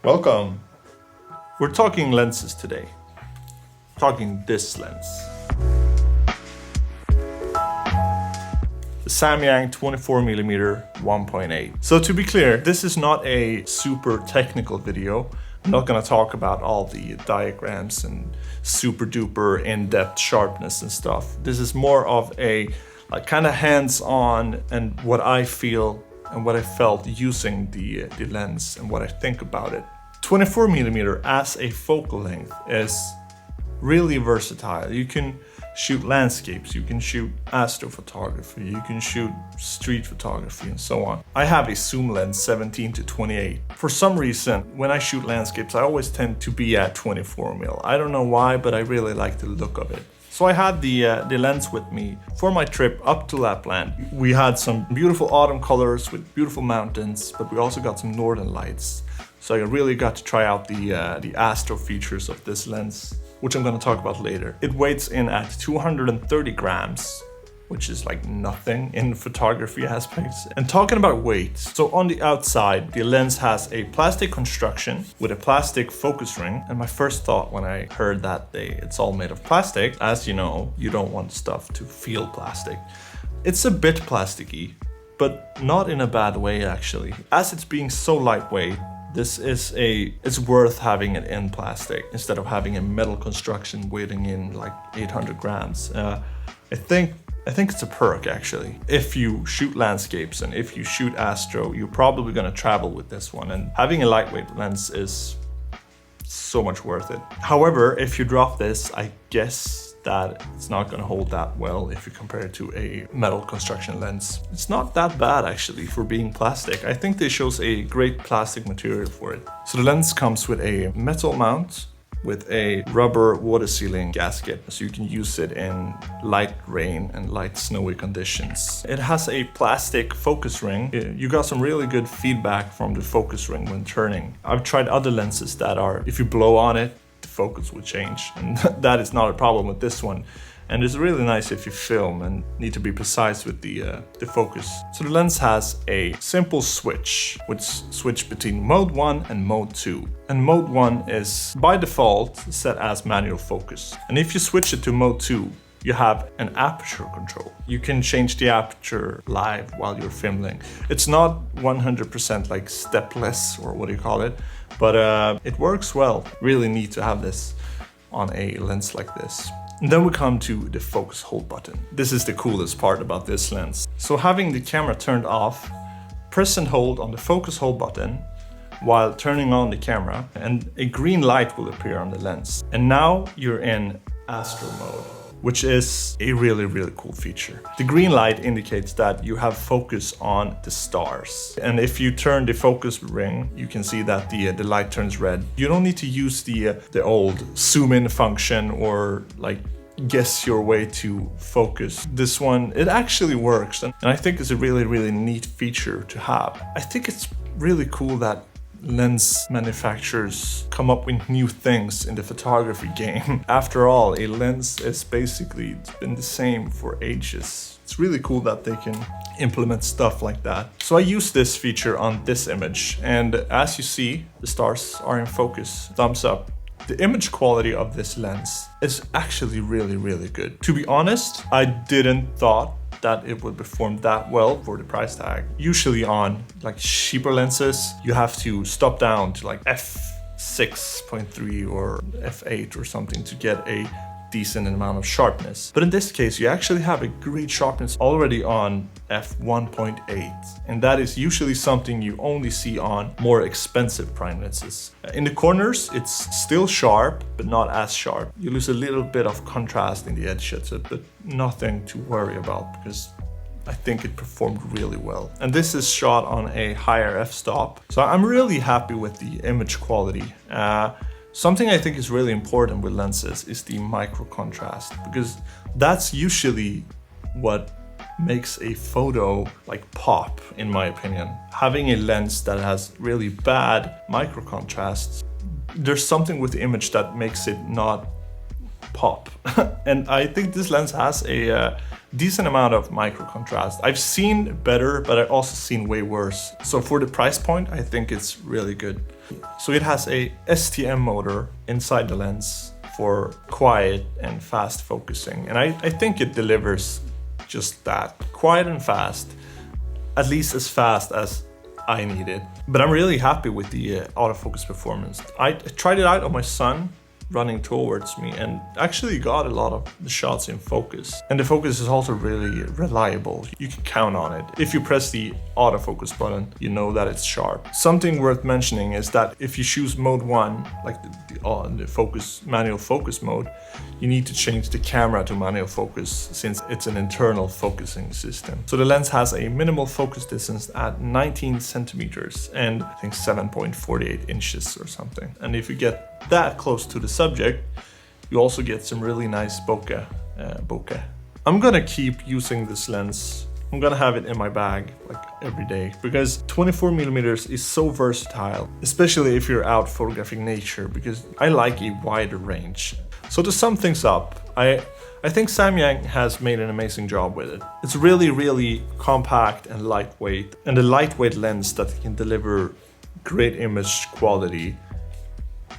Welcome! We're talking lenses today. Talking this lens. The Samyang 24mm 1.8. So to be clear, this is not a super technical video. I'm not going to talk about all the diagrams and super duper in-depth sharpness and stuff. This is more of a kind of hands-on and what I feel and what I felt using the lens and what I think about it. 24mm as a focal length is really versatile. You can shoot landscapes, you can shoot astrophotography, you can shoot street photography and so on. I have a zoom lens 17-28. For some reason, when I shoot landscapes, I always tend to be at 24mm. I don't know why, but I really like the look of it. So I had the lens with me for my trip up to Lapland. We had some beautiful autumn colors with beautiful mountains, but we also got some northern lights. So I really got to try out the astro features of this lens, which I'm going to talk about later. It weighs in at 230 grams, which is like nothing in photography aspects. And talking about weight, so on the outside, the lens has a plastic construction with a plastic focus ring. And my first thought when I heard that it's all made of plastic, as you know, you don't want stuff to feel plastic. It's a bit plasticky, but not in a bad way actually. As it's being so lightweight, it's worth having it in plastic instead of having a metal construction weighing in like 800 grams. I think it's a perk actually. If you shoot landscapes and if you shoot astro, you're probably gonna travel with this one, and having a lightweight lens is so much worth it. However, if you drop this, I guess that it's not going to hold that well if you compare it to a metal construction lens. It's not that bad actually for being plastic. I think this shows a great plastic material for it. So the lens comes with a metal mount with a rubber water sealing gasket, so you can use it in light rain and light snowy conditions. It has a plastic focus ring. You got some really good feedback from the focus ring when turning. I've tried other lenses that are, if you blow on it, the focus will change, and that is not a problem with this one. And it's really nice if you film and need to be precise with the focus. So the lens has a simple switch, which switch between mode 1 and mode 2. And mode 1 is by default set as manual focus. And if you switch it to mode 2, you have an aperture control. You can change the aperture live while you're filming. It's not 100% like stepless, or what do you call it, but it works well. Really neat to have this on a lens like this. And then we come to the focus hold button. This is the coolest part about this lens. So having the camera turned off, press and hold on the focus hold button while turning on the camera, and a green light will appear on the lens. And now you're in Astro Mode, which is a really, really cool feature. The green light indicates that you have focus on the stars. And if you turn the focus ring, you can see that the light turns red. You don't need to use the old zoom in function or like guess your way to focus. This one, it actually works. And I think it's a really, really neat feature to have. I think it's really cool that lens manufacturers come up with new things in the photography game. After all, a lens is basically been the same for ages. It's really cool that they can implement stuff like that. So I use this feature on this image, and as you see, the stars are in focus. Thumbs up. The image quality of this lens is actually really, really good. To be honest, I didn't thought that it would perform that well for the price tag. Usually on like cheaper lenses, you have to stop down to like f6.3 or f8 or something to get a decent amount of sharpness. But in this case, you actually have a great sharpness already on f1.8. And that is usually something you only see on more expensive prime lenses. In the corners, it's still sharp, but not as sharp. You lose a little bit of contrast in the edges, but nothing to worry about because I think it performed really well. And this is shot on a higher f-stop. So I'm really happy with the image quality. Something I think is really important with lenses is the micro contrast, because that's usually what makes a photo like pop, in my opinion. Having a lens that has really bad micro contrast, there's something with the image that makes it not pop. And I think this lens has a decent amount of micro contrast. I've seen better, but I've also seen way worse. So for the price point, I think it's really good. So it has a STM motor inside the lens for quiet and fast focusing. And I think it delivers just that, quiet and fast, at least as fast as I need it. But I'm really happy with the autofocus performance. I tried it out on my son running towards me and actually got a lot of the shots in focus. And the focus is also really reliable. You can count on it. If you press the autofocus button, you know that it's sharp. Something worth mentioning is that if you choose mode 1, like the focus, manual focus mode, you need to change the camera to manual focus since it's an internal focusing system. So the lens has a minimal focus distance at 19 centimeters and I think 7.48 inches or something. And if you get that close to the subject, you also get some really nice bokeh. I'm gonna keep using this lens. I'm gonna have it in my bag like every day because 24mm is so versatile, especially if you're out photographing nature, because I like a wider range. So to sum things up, I think Samyang has made an amazing job with it. It's really compact and lightweight, and a lightweight lens that can deliver great image quality.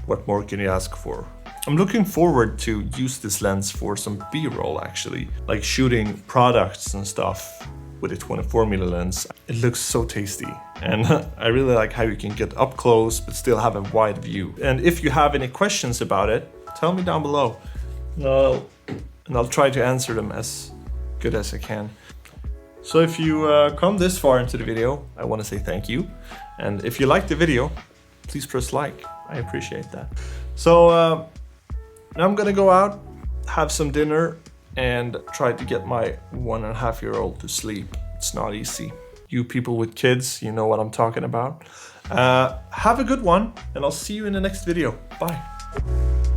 What more can you ask for? I'm looking forward to use this lens for some B-roll actually, like shooting products and stuff with a 24mm lens. It looks so tasty, and I really like how you can get up close but still have a wide view. And if you have any questions about it, tell me down below. And I'll try to answer them as good as I can. So if you come this far into the video, I want to say thank you. And if you liked the video, please press like. I appreciate that. So now I'm gonna go out, have some dinner, and try to get my 1.5-year-old to sleep. It's not easy. You people with kids, you know what I'm talking about. Have a good one, and I'll see you in the next video. Bye.